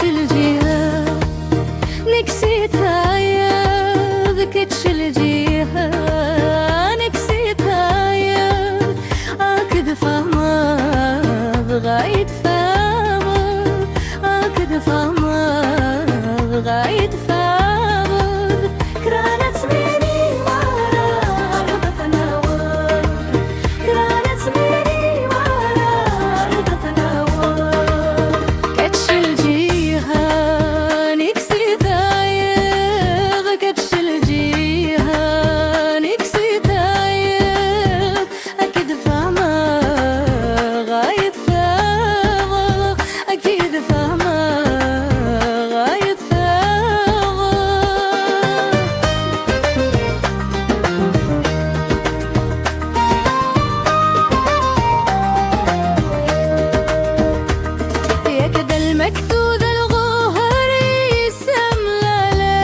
الجهة نكسيتها يا ذكتش الجهة نكسيتها يا أكد فهمة بغاية فهمة أكد فهمة بغاية فهمة كرانت مني ورا أرض تناور كرانت مني ورا أرض تناور كتش الجهة نكسيتها يا كتش الجهة نكسيتها يا أكيد فهمة غاية فهمة أكيد فهمة غاية فهمة يا كده المكتوب الغهري سملالة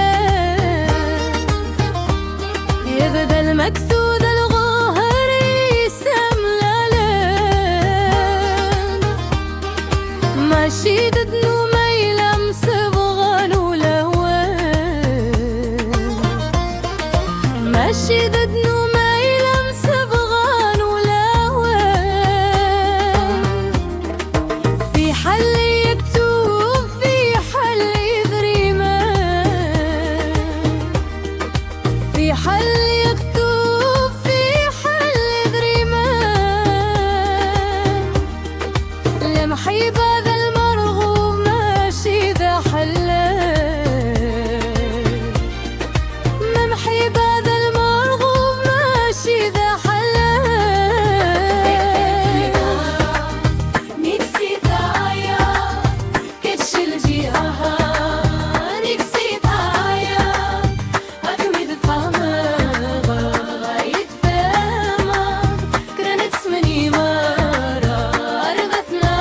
يا كده المكتوب الغهري سملالة ماشي ددنو ما يلمس بغان ولوان ماشي ددنو ما يلمس بغان ولوان في حل يكتب في حل يدري ما في حل يكتب في حل يدري ما لمحي هذا المرغوب ماشي ذا حلال لمحي هذا المرغوب ماشي ذا حلال نكسيتها يا كتش الجهة نكسيتها يا أكمد فهمة غاية فهمة كرنت سمني مرة أرغتنا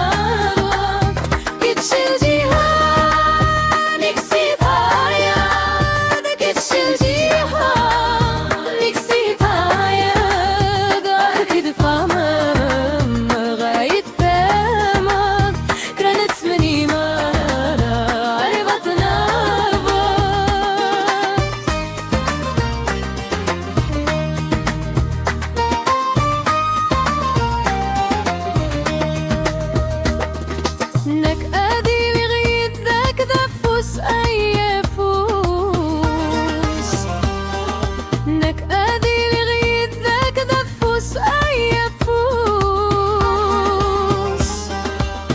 كتش الجهة نكسيتها يا كتش الجهة نكسيتها يا أكيد فهمة غاية فهمة كرنت سمني مرة أرغتنا نك أدي بغيت ذاك ذفوس أي فوس نك أدي بغيت ذاك ذفوس أي فوس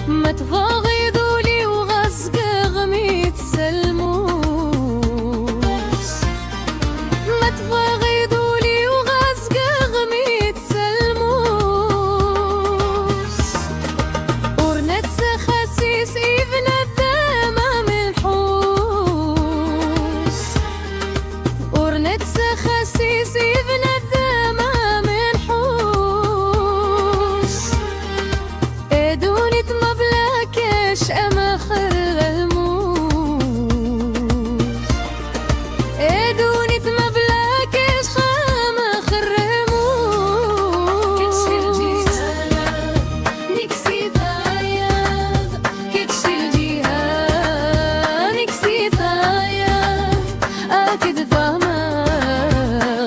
ما تبغيضوا لي وغزق غميت سلموس ما تبغيضوا لي وغزق غميت سلموس ورنت خسيس ابن الدمام الحوس ورنت خسيس ابن الدمام الحوس ادوني تمبلكش اما خر الموس ادوني تمبلكش خما خر الموس نكسيتها يا كتش الجهة نكسيتها يا أكيد فهمة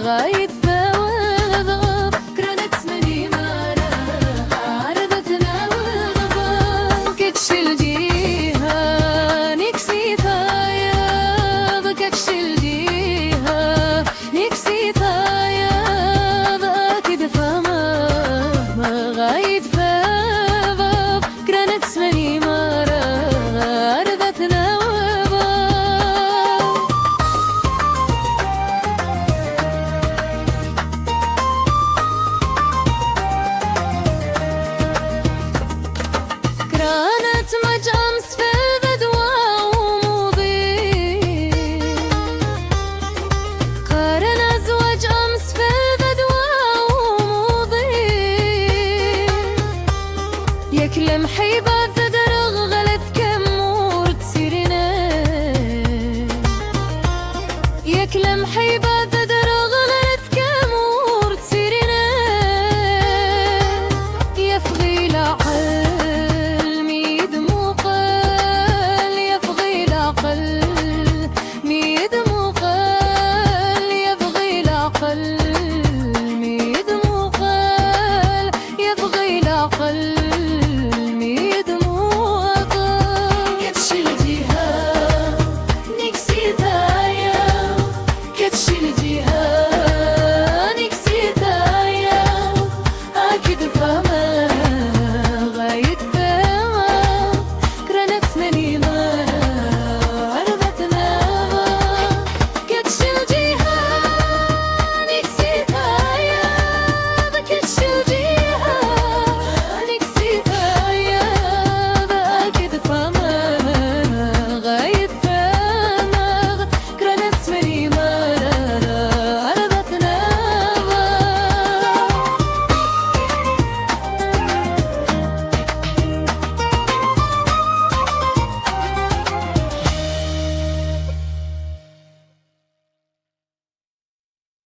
غاية فهمة كرنت سمني مرة عرضتنا وغبا كتش الجهة نكسيتها يا كتش الجهة نكسيتها يا أكيد فهمة غاية فهمة كرنت سمني مرة عرضتنا وغبا كرانت مجامس في البدوى ومضي قارن أزواج أمس في البدوى ومضي يكلم حيبة تدرغ غلت كمور تسيرنا يكلم حيبة